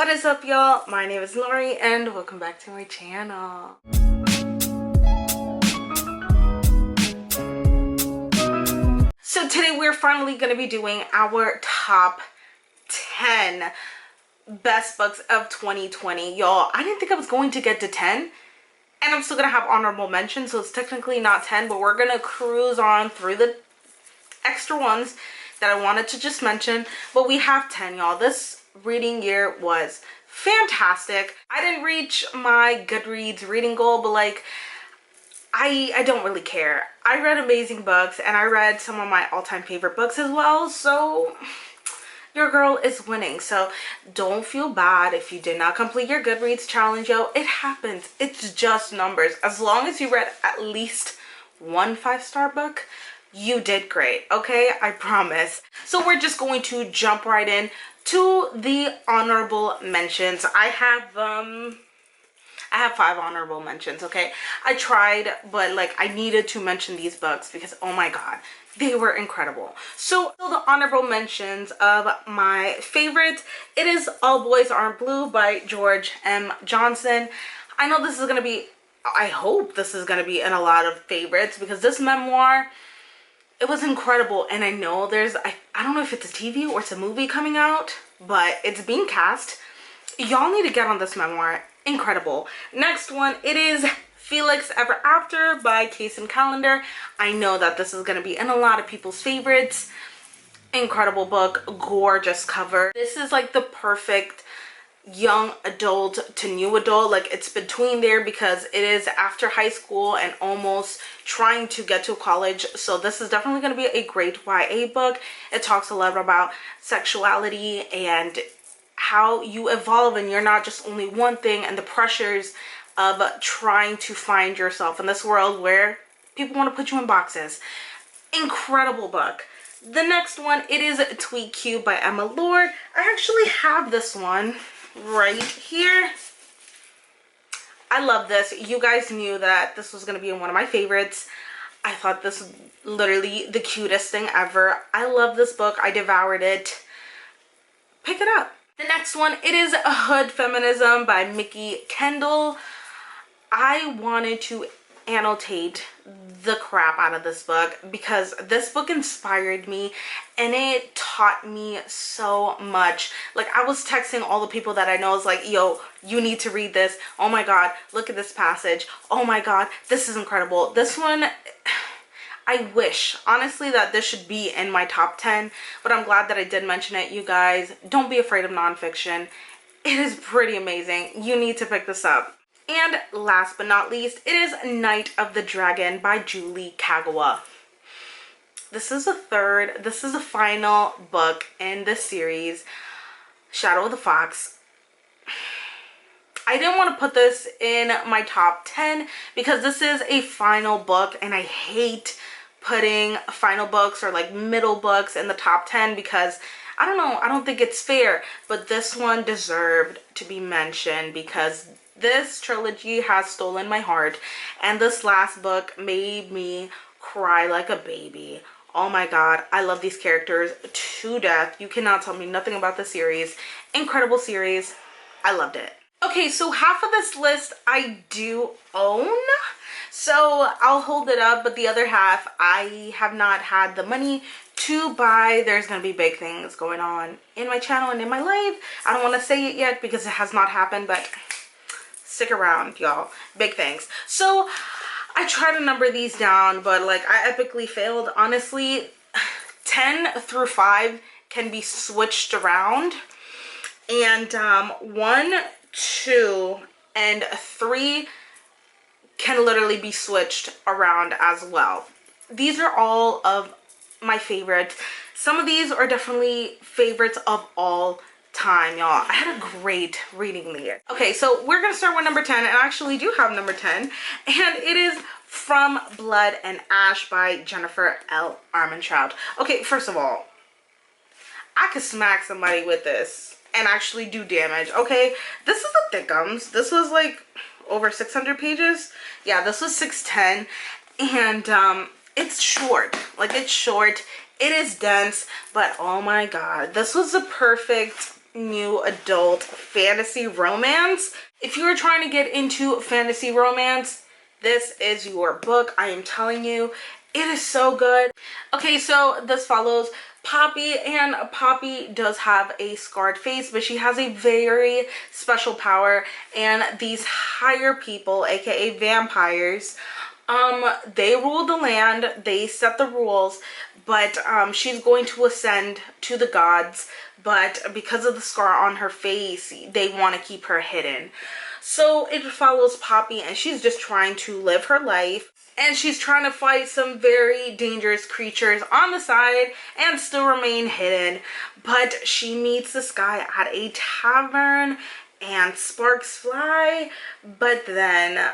What is up, y'all? My name is Nori and welcome back to my channel. So today we're finally going to be doing our top 10 best books of 2020. Y'all, I didn't think I was going to get to 10 and I'm still going to have honorable mentions, so it's technically not 10, but we're going to cruise on through the extra ones that I wanted to just mention. But we have 10, y'all. This reading year was fantastic. I didn't reach my Goodreads reading goal, but like I don't really care. I read amazing books and I read some of my all-time favorite books as well, so your girl is winning. So don't feel bad if you did not complete your Goodreads challenge, yo. It happens. It's just numbers. As long as you read at least one 5-star book, you did great, okay? I promise. So we're just going to jump right in to the honorable mentions. I have 5 honorable mentions, okay? I tried, but like I needed to mention these books because oh my god, they were incredible. So the honorable mentions of my favorites, it is All Boys Aren't Blue by George M. Johnson. I know this is gonna be, I hope this is gonna be in a lot of favorites because this memoir, it was incredible. And I know there's, I don't know if it's a TV or it's a movie coming out, but it's being cast. Y'all need to get on this memoir. Incredible. Next one, it is Felix Ever After by Kason Calendar. I know that this is going to be in a lot of people's favorites. Incredible book, gorgeous cover. This is like the perfect young adult to new adult, like it's between there because it is after high school and almost trying to get to college. So this is definitely going to be a great YA book. It talks a lot about sexuality and how you evolve and you're not just only one thing, and the pressures of trying to find yourself in this world where people want to put you in boxes. Incredible book. The next one, it is Tweet Cute by Emma Lord. I actually have this one right here. I love this. You guys knew that this was going to be one of my favorites. I thought this was literally the cutest thing ever. I love this book. I devoured it. Pick it up. The next one, it is Hood Feminism by Mickey Kendall. I wanted to annotate the crap out of this book because this book inspired me and it taught me so much. Like I was texting all the people that I know, is like, yo, you need to read this. Oh my god, look at this passage. Oh my god, this is incredible. This one, I wish honestly that this should be in my top 10, but I'm glad that I did mention it. You guys, don't be afraid of nonfiction. It is pretty amazing. You need to pick this up. And last but not least, it is Night of the Dragon by Julie Kagawa. This is the final book in this series, Shadow of the Fox. I didn't want to put this in my top 10 because this is a final book and I hate putting final books or like middle books in the top 10 because I don't know, I don't think it's fair, but this one deserved to be mentioned because this trilogy has stolen my heart and this last book made me cry like a baby. Oh my god, I love these characters to death. You cannot tell me nothing about the series. Incredible series. I loved it. Okay, so half of this list I do own, so I'll hold it up, but the other half I have not had the money to buy. There's gonna be big things going on in my channel and in my life. I don't want to say it yet because it has not happened, but stick around, y'all. Big things. So I try to number these down, but like I epically failed. Honestly, 10 through 5 can be switched around, and 1, 2, and 3 can literally be switched around as well. These are all of my favorites. Some of these are definitely favorites of all time, y'all. I had a great reading year. Okay, so we're gonna start with number 10, and I actually do have number 10, and it is From Blood and Ash by Jennifer L. Armentrout. Okay, first of all, I could smack somebody with this and actually do damage. Okay, this is the thickums. This was like over 600 pages. Yeah, this was 610, and it's short. Like, it's short, it is dense, but oh my god, this was the perfect new adult fantasy romance. If you're trying to get into fantasy romance, this is your book. I am telling you, it is so good. Okay, so this follows Poppy, and Poppy does have a scarred face, but she has a very special power, and these higher people, aka vampires, they rule the land, they set the rules, but she's going to ascend to the gods, but because of the scar on her face, they want to keep her hidden. So it follows Poppy, and she's just trying to live her life, and she's trying to fight some very dangerous creatures on the side and still remain hidden. But she meets this guy at a tavern and sparks fly, but then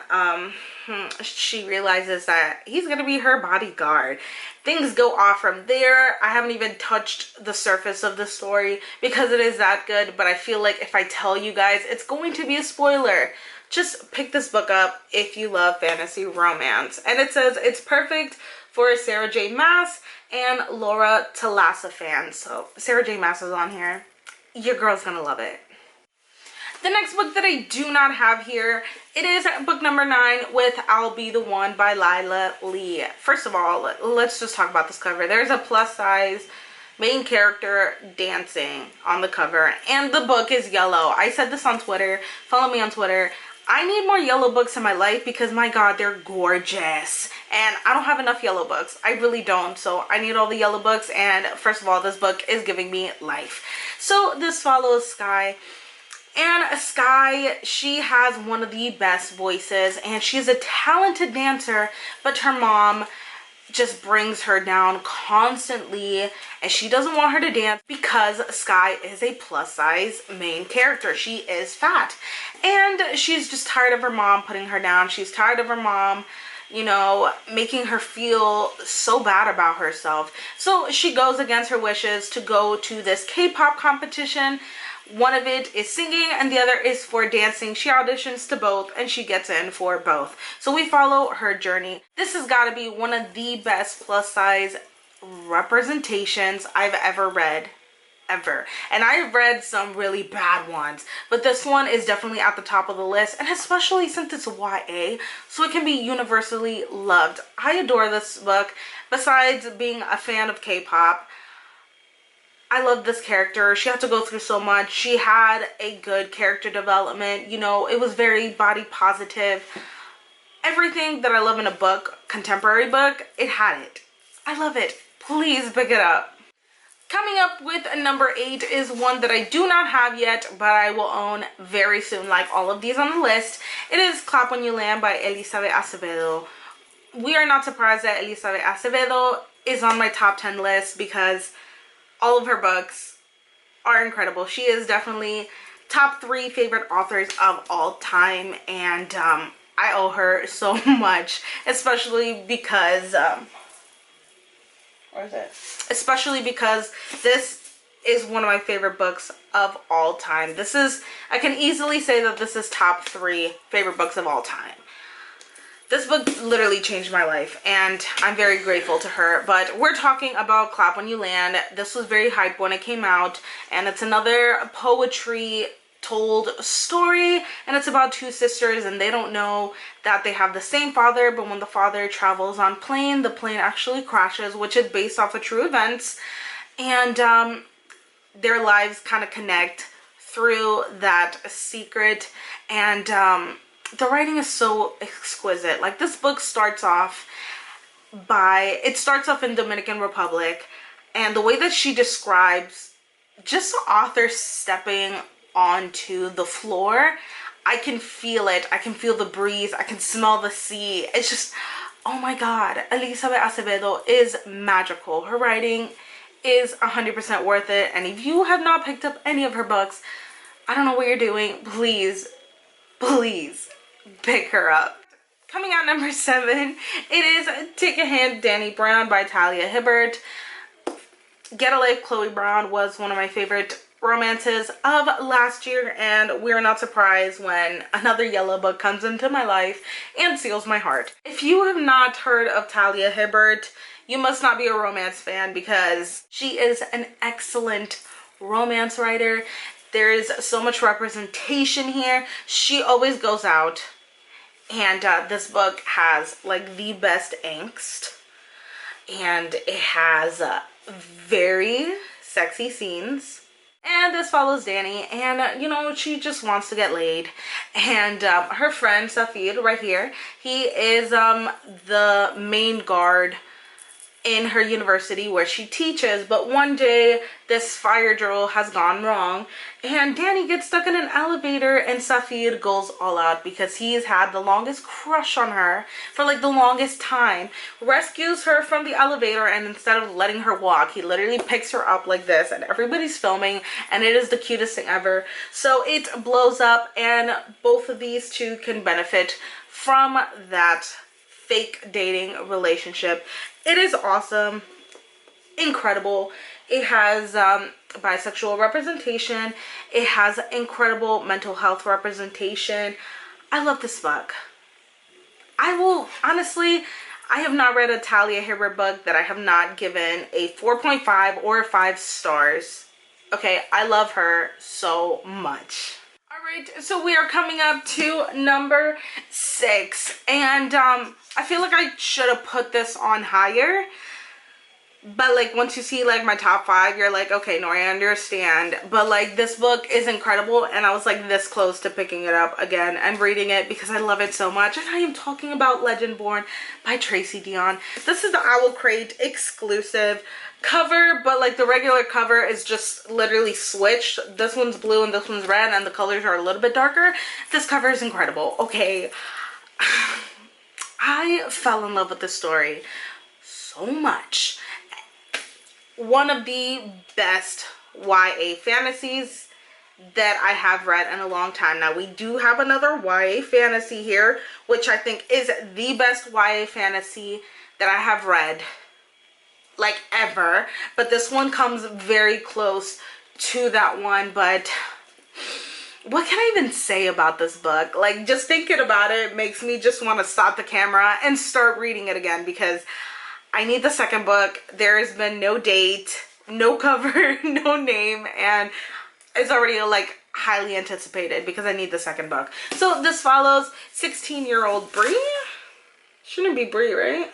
she realizes that he's gonna be her bodyguard. Things go off from there. I haven't even touched the surface of the story because it is that good, but I feel like if I tell you guys, it's going to be a spoiler. Just pick this book up if you love fantasy romance. And it says it's perfect for Sarah J. Maas and Laura Thalassa fans. So Sarah J. Maas is on here. Your girl's gonna love it. The next book that I do not have here, it is book number 9 with I'll Be the One by Lila Lee. First of all, let's just talk about this cover. There's a plus size main character dancing on the cover, and the book is yellow. I said this on Twitter. Follow me on Twitter. I need more yellow books in my life because, my God, they're gorgeous. And I don't have enough yellow books. I really don't. So I need all the yellow books. And first of all, this book is giving me life. So this follows Sky. And Sky, she has one of the best voices. And she's a talented dancer. But her mom just brings her down constantly, and she doesn't want her to dance because Sky is a plus size main character. She is fat, and she's just tired of her mom putting her down. She's tired of her mom, you know, making her feel so bad about herself. So she goes against her wishes to go to this K-pop competition. One of it is singing and the other is for dancing. She auditions to both and she gets in for both. So we follow her journey. This has got to be one of the best plus size representations I've ever read. Ever. And I've read some really bad ones, but this one is definitely at the top of the list, and especially since it's YA, so it can be universally loved. I adore this book. Besides being a fan of K-pop, I love this character. She had to go through so much. She had a good character development. You know, it was very body positive. Everything that I love in a book, contemporary book, it had it. I love it. Please pick it up. Coming up with number 8 is one that I do not have yet, but I will own very soon, like all of these on the list. It is Clap When You Land by Elizabeth Acevedo. We are not surprised that Elizabeth Acevedo is on my top 10 list because all of her books are incredible. She is definitely top 3 favorite authors of all time, and I owe her so much, especially because where is it? Especially because this is one of my favorite books of all time. This is, I can easily say that this is top 3 favorite books of all time. This book literally changed my life, and I'm very grateful to her. But we're talking about Clap When You Land. This was very hyped when it came out, and it's another poetry told story, and it's about 2 sisters, and they don't know that they have the same father, but when the father travels on plane, the plane actually crashes, which is based off of true events, and their lives kind of connect through that secret. And the writing is so exquisite. Like, this book starts off in Dominican Republic, and the way that she describes just the author stepping onto the floor, I can feel it. I can feel the breeze. I can smell the sea. It's just, oh my God, Elizabeth Acevedo is magical. Her writing is 100% worth it, and if you have not picked up any of her books, I don't know what you're doing. Please pick her up. Coming out number 7, it is Take a Hint, Danny Brown by Talia Hibbert. Get a Life, Chloe Brown was one of my favorite romances of last year, and we're not surprised when another yellow book comes into my life and seals my heart. If you have not heard of Talia Hibbert, you must not be a romance fan, because she is an excellent romance writer. There is so much representation here. She always goes out, and this book has like the best angst, and it has very sexy scenes. And this follows Danny, and you know, she just wants to get laid. And her friend Safid right here, he is the main guard in her university where she teaches. But one day this fire drill has gone wrong, and Danny gets stuck in an elevator, and Safid goes all out because he's had the longest crush on her for like the longest time, rescues her from the elevator, and instead of letting her walk, he literally picks her up like this, and everybody's filming, and it is the cutest thing ever. So it blows up, and both of these two can benefit from that fake dating relationship. It is awesome, incredible. It has bisexual representation. It has incredible mental health representation. I love this book. I will, honestly, I have not read a Talia Hibbert book that I have not given a 4.5 or 5 stars. Okay, I love her so much. Alright, so we are coming up to number 6, and I feel like I should have put this on higher, but like once you see like my top 5, you're like, okay, Nori, I understand. But like this book is incredible, and I was like this close to picking it up again and reading it because I love it so much. And I am talking about Legendborn by Tracy Deonn. This is the OwlCrate exclusive cover, but like the regular cover is just literally switched. This one's blue and this one's red, and the colors are a little bit darker. This cover is incredible. Okay, I fell in love with this story so much. One of the best YA fantasies that I have read in a long time. Now we do have another YA fantasy here, which I think is the best YA fantasy that I have read like ever, but this one comes very close to that one. But what can I even say about this book? Like, just thinking about it makes me just want to stop the camera and start reading it again, because I need the second book. There has been no date, no cover, no name, and it's already like highly anticipated because I need the second book. So this follows 16-year-old Bree. Shouldn't it be Bree, right?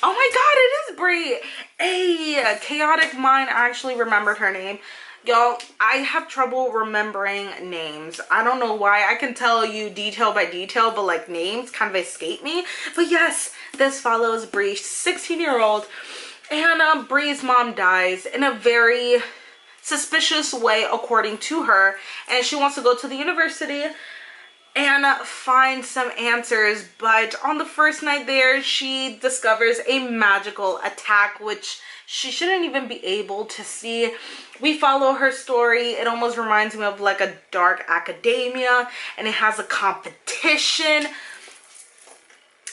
Oh my god, it is Bree. A chaotic mind. I actually remembered her name. Y'all, I have trouble remembering names. I don't know why. I can tell you detail by detail, but like names kind of escape me. But yes, this follows Bree, 16-year-old, and Bree's mom dies in a very suspicious way according to her, and she wants to go to the university and find some answers. But on the first night there, she discovers a magical attack which she shouldn't even be able to see. We follow her story. It almost reminds me of like a dark academia, and it has a competition.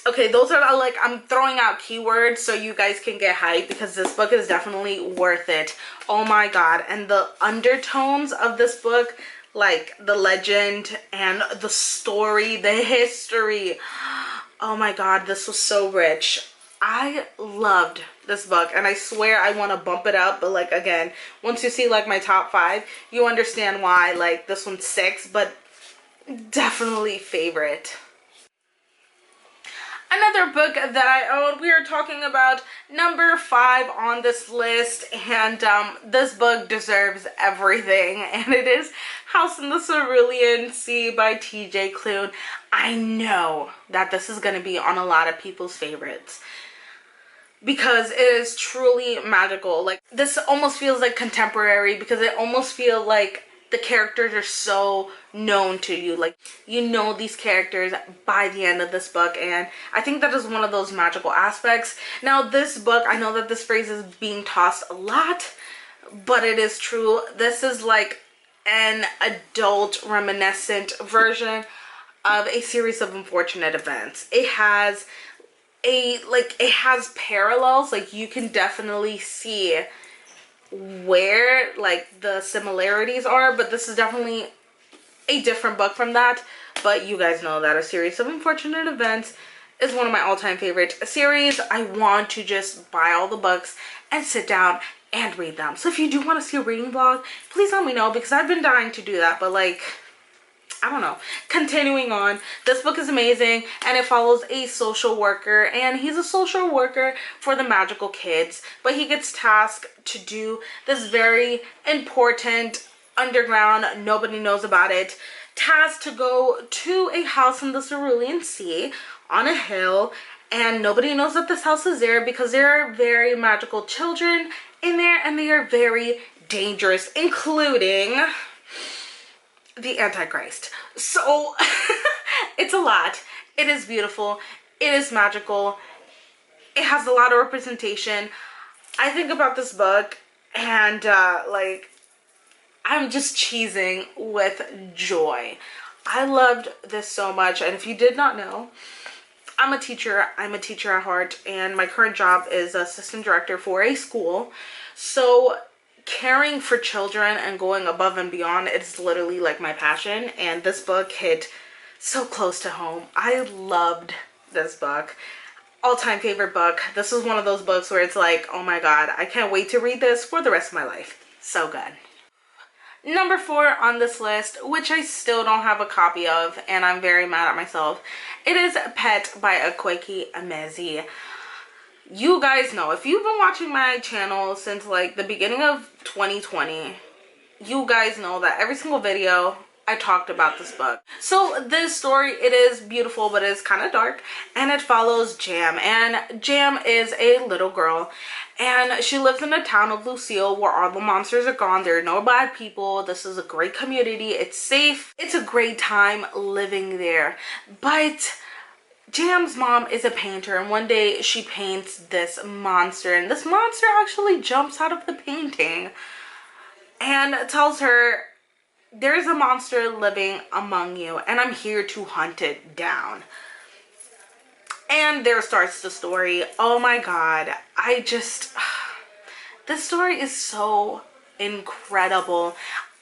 Okay, those are like, I'm throwing out keywords so you guys can get hyped, because this book is definitely worth it. Oh my god. And the undertones of this book, like the legend and the story, the history, oh my god, this was so rich. I loved this book, and I swear I want to bump it up, but like again, once you see like my top 5, you understand why like this one's 6, but definitely favorite. Another book that I own, we are talking about number 5 on this list, and this book deserves everything, and it is House in the Cerulean Sea by TJ Klune. I know that this is going to be on a lot of people's favorites because it is truly magical. Like, this almost feels like contemporary, because it almost feels like the characters are so known to you. Like, you know these characters by the end of this book, and I think that is one of those magical aspects. Now, this book, I know that this phrase is being tossed a lot, but it is true. This is like an adult reminiscent version of a series of unfortunate events. It has it has parallels. Like, you can definitely see where like the similarities are, but this is definitely a different book from that. But you guys know that A Series of Unfortunate Events is one of my all-time favorite series. I want to just buy all the books and sit down and read them. So if you do want to see a reading vlog, please let me know, because I've been dying to do that, but like, I don't know. Continuing on, this book is amazing, and it follows a social worker, and he's a social worker for the magical kids, but he gets tasked to do this very important underground, nobody knows about it, task to go to a house in the Cerulean Sea on a hill, and nobody knows that this house is there because there are very magical children in there, and they are very dangerous, including the Antichrist. So it's a lot. It is beautiful. It is magical. It has a lot of representation. I think about this book and like, I'm just cheesing with joy. I loved this so much, and if you did not know, I'm a teacher. I'm a teacher at heart, and my current job is assistant director for a school. So caring for children and going above and beyond, it's literally like my passion, and this book hit so close to home. I loved this book. All-time favorite book. This is one of those books where it's like, oh my god, I can't wait to read this for the rest of my life. So good. Number 4 on this list, which I still don't have a copy of, and I'm very mad at myself. It is Pet by Akwaeke Emezi. You guys know, if you've been watching my channel since like the beginning of 2020, you guys know that every single video I talked about this book. So this story, it is beautiful, but it's kind of dark, and it follows Jam, and Jam is a little girl, and she lives in the town of Lucille where all the monsters are gone. There are no bad people. This is a great community. It's safe. It's a great time living there. But Jam's mom is a painter, and one day she paints this monster, and this monster actually jumps out of the painting and tells her, there's a monster living among you, and I'm here to hunt it down. And there starts the story. Oh my god, this story is so incredible.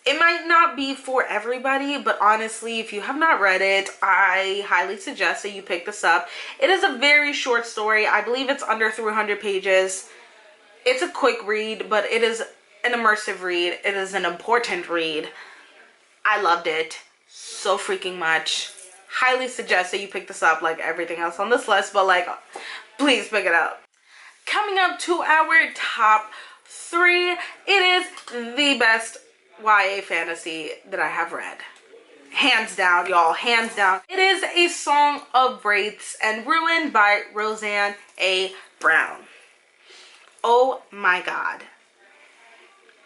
It might not be for everybody, but honestly, if you have not read it, I highly suggest that you pick this up. It is a very short story. I believe it's under 300 pages. It's a quick read, but it is an immersive read. It is an important read. I loved it so freaking much. Highly suggest that you pick this up, like everything else on this list, but like, please pick it up. Coming up to our top 3, it is the best YA fantasy that I have read. Hands down, y'all, hands down. It is A Song of Braids and Ruin by Roseanne A. Brown. Oh my god.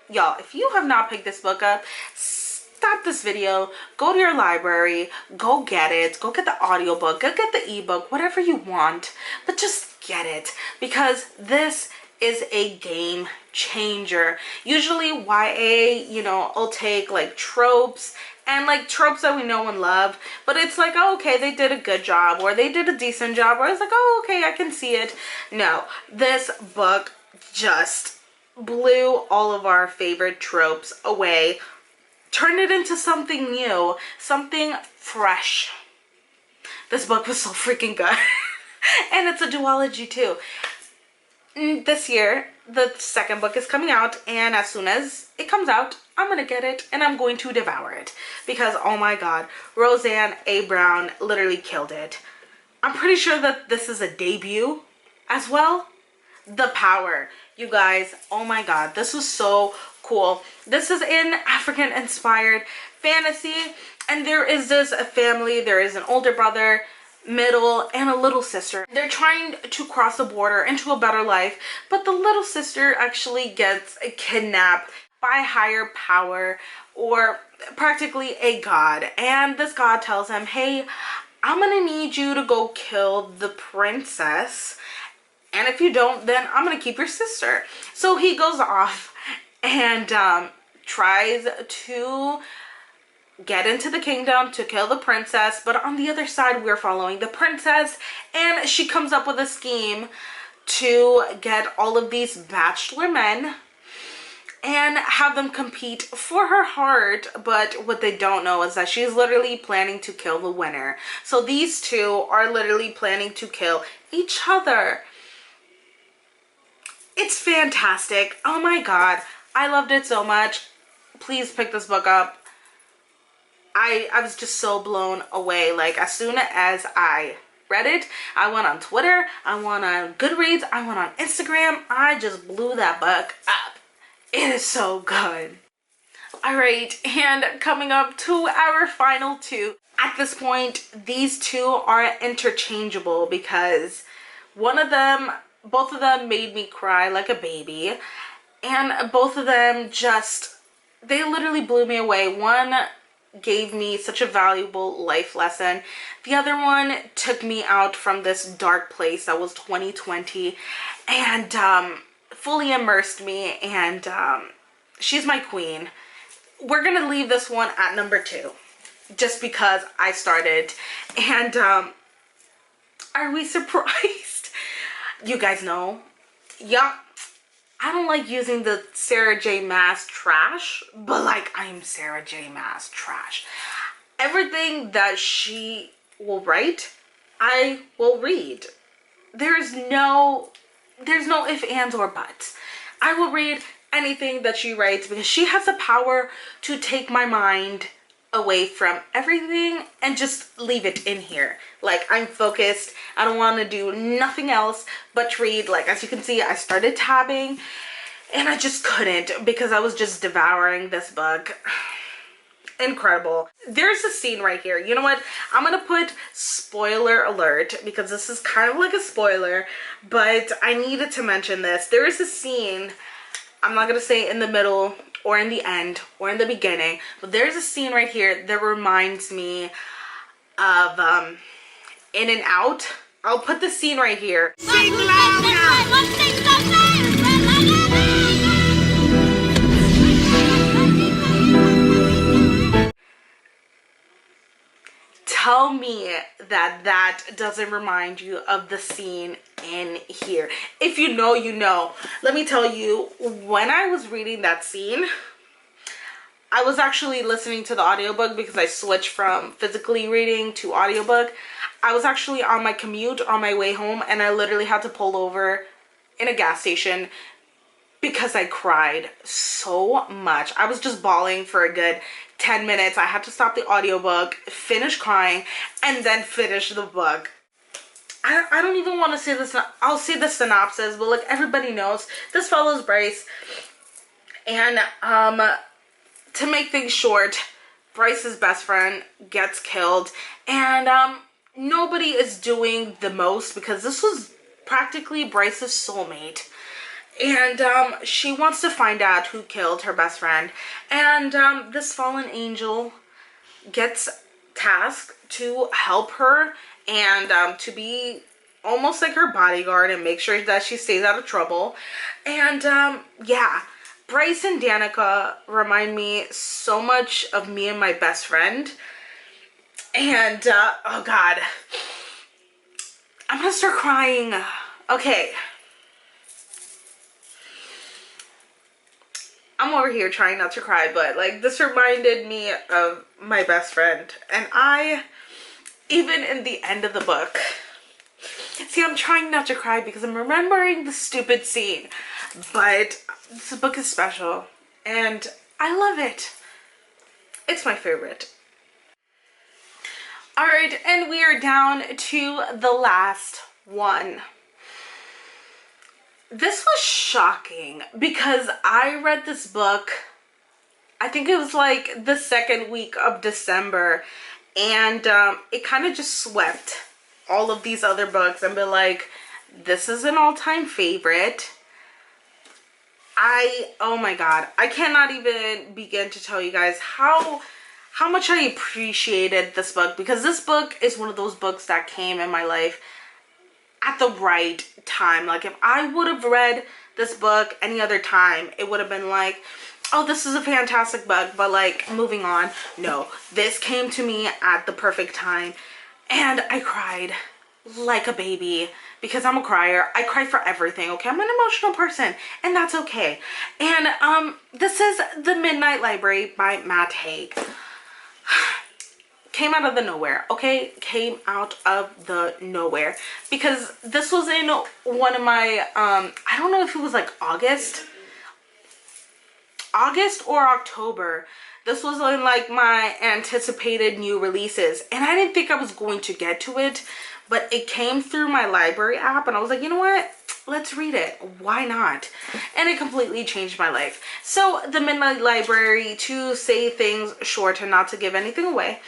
Y'all, if you have not picked this book up, stop this video, go to your library, go get it, go get the audiobook, go get the ebook, whatever you want, but just get it, because this is a game changer. Usually YA, you know, will take like tropes and like tropes that we know and love, but it's like, oh, okay, they did a good job, or they did a decent job, or it's like, oh, okay, I can see it. No, this book just blew all of our favorite tropes away, turned it into something new, something fresh. This book was so freaking good. And it's a duology too. This year, the second book is coming out, and as soon as it comes out, I'm gonna get it and I'm going to devour it, because oh my god, Roseanne A. Brown literally killed it. I'm pretty sure that this is a debut as well. The power, you guys, oh my god, this was so cool. This is an African inspired fantasy, and there is this family. There is an older brother, middle, and a little sister. They're trying to cross the border into a better life, but the little sister actually gets kidnapped by higher power, or practically a god, and this god tells him, hey, I'm gonna need you to go kill the princess, and if you don't, then I'm gonna keep your sister. So he goes off and tries to get into the kingdom to kill the princess, but on the other side, we're following the princess, and she comes up with a scheme to get all of these bachelor men and have them compete for her heart. But what they don't know is that she's literally planning to kill the winner. So these two are literally planning to kill each other. It's fantastic. Oh my god, I loved it so much. Please pick this book up. I was just so blown away. Like, as soon as I read it, I went on Twitter, I went on Goodreads, I went on Instagram. I just blew that book up. It is so good. All right, and coming up to our final two. At this point, these two are interchangeable because both of them made me cry like a baby, and both of them they literally blew me away. One gave me such a valuable life lesson. The other one took me out from this dark place that was 2020 and fully immersed me, and she's my queen. We're gonna leave this one at number 2 just because I started. And are we surprised? You guys know, yeah, I don't like using the Sarah J. Maas trash, but like, I'm Sarah J. Maas trash. Everything that she will write, I will read. There's no ifs, ands, or buts. I will read anything that she writes because she has the power to take my mind away from everything and just leave it in here. Like, I'm focused. I don't want to do nothing else but read. Like, as you can see, I started tabbing and I just couldn't because I was just devouring this book. Incredible. There's a scene right here. You know what? I'm gonna put spoiler alert because this is kind of like a spoiler, but I needed to mention this. There is a scene, I'm not gonna say in the middle or in the end or in the beginning, but there's a scene right here that reminds me of In and Out. I'll put the scene right here. Sing Tell me that that doesn't remind you of the scene in here. If you know, you know. Let me tell you, when I was reading that scene, I was actually listening to the audiobook because I switched from physically reading to audiobook. I was actually on my commute on my way home, and I literally had to pull over in a gas station because I cried so much. I was just bawling for a good 10 minutes. I had to stop the audiobook, finish crying, and then finish the book. I don't even want to say this. I'll say the synopsis, but like, everybody knows, this follows Bryce. And to make things short, Bryce's best friend gets killed, and nobody is doing the most because this was practically Bryce's soulmate. And she wants to find out who killed her best friend. And this fallen angel gets tasked to help her and to be almost like her bodyguard and make sure that she stays out of trouble. And yeah, Bryce and Danica remind me so much of me and my best friend. And oh god, I'm gonna start crying. Okay. I'm over here trying not to cry, but like, this reminded me of my best friend. And even in the end of the book, see, I'm trying not to cry because I'm remembering the stupid scene, but this book is special and I love it. It's my favorite. All right, and we are down to the last one. This was shocking because I read this book, I think it was like the second week of December, and it kind of just swept all of these other books and be like, this is an all-time favorite. Oh my god, I cannot even begin to tell you guys how much I appreciated this book, because this book is one of those books that came in my life at the right time. Like, if I would have read this book any other time, it would have been like, oh, this is a fantastic book, but like, moving on. No, this came to me at the perfect time, and I cried like a baby because I'm a crier. I cry for everything, okay? I'm an emotional person, and that's okay. And this is The Midnight Library by Matt Haig. came out of the nowhere, okay? Came out of the nowhere. Because this was in one of my, I don't know if it was like August or October. This was in like my anticipated new releases. And I didn't think I was going to get to it. But it came through my library app. And I was like, you know what? Let's read it. Why not? And it completely changed my life. So the Midnight Library, to say things short and not to give anything away,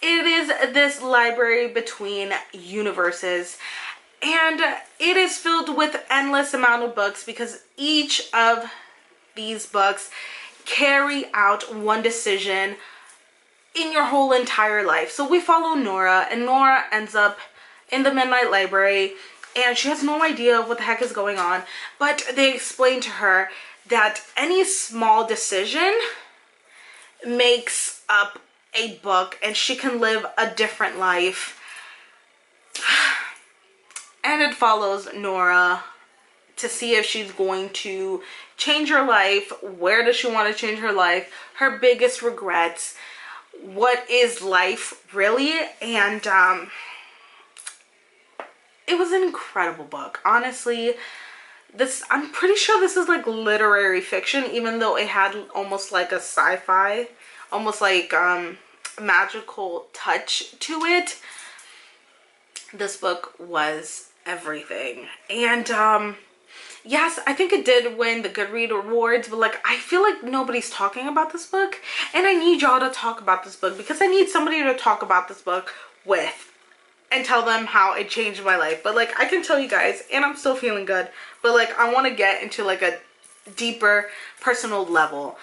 it is this library between universes, and it is filled with endless amount of books because each of these books carry out one decision in your whole entire life. So we follow Nora, and Nora ends up in the Midnight Library, and she has no idea what the heck is going on, but they explain to her that any small decision makes up a book and she can live a different life. And it follows Nora to see if she's going to change her life, where does she want to change her life, her biggest regrets, what is life really, and it was an incredible book. Honestly, I'm pretty sure this is like literary fiction, even though it had almost like a sci-fi, almost like magical touch to it. This book was everything. And yes, I think it did win the Goodreads awards, but like I feel like nobody's talking about this book, and I need y'all to talk about this book because I need somebody to talk about this book with and tell them how it changed my life. But like I can tell you guys, and I'm still feeling good, but like I want to get into like a deeper personal level.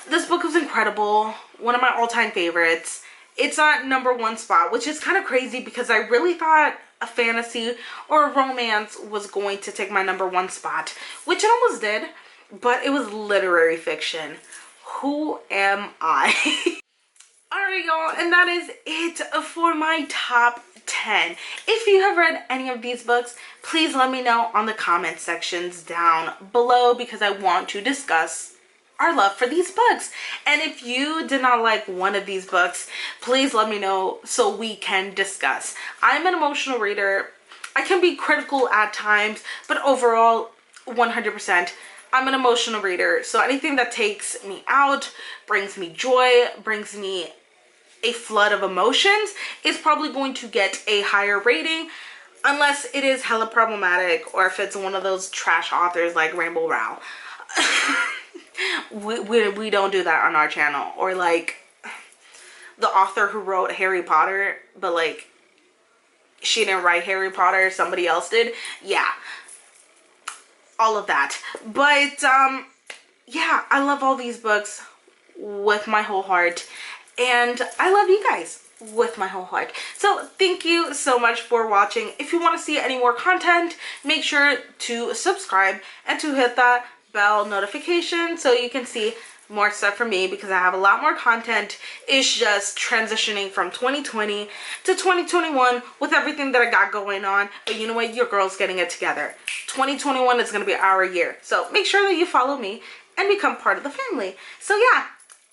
This book was incredible, one of my all-time favorites. It's on #1 spot, which is kind of crazy because I really thought a fantasy or a romance was going to take my #1 spot, which it almost did, but it was literary fiction. Who am I? Alright y'all, and that is it for my top 10. If you have read any of these books, please let me know on the comment sections down below because I want to discuss our love for these books. And if you did not like one of these books, please let me know so we can discuss. I'm an emotional reader. I can be critical at times, but overall 100% I'm an emotional reader. So anything that takes me out, brings me joy, brings me a flood of emotions, is probably going to get a higher rating, unless it is hella problematic or if it's one of those trash authors like Rainbow Rowell. we don't do that on our channel. Or like the author who wrote Harry Potter, but like she didn't write Harry Potter, somebody else did. Yeah, all of that. But yeah, I love all these books with my whole heart, and I love you guys with my whole heart. So thank you so much for watching. If you want to see any more content, make sure to subscribe and to hit that bell notification so you can see more stuff from me, because I have a lot more content. It's just transitioning from 2020 to 2021 with everything that I got going on. But you know what? Your girl's getting it together. 2021 is going to be our year. So make sure that you follow me and become part of the family. So yeah,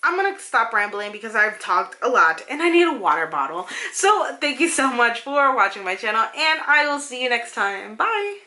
I'm going to stop rambling because I've talked a lot and I need a water bottle. So thank you so much for watching my channel, and I will see you next time. Bye.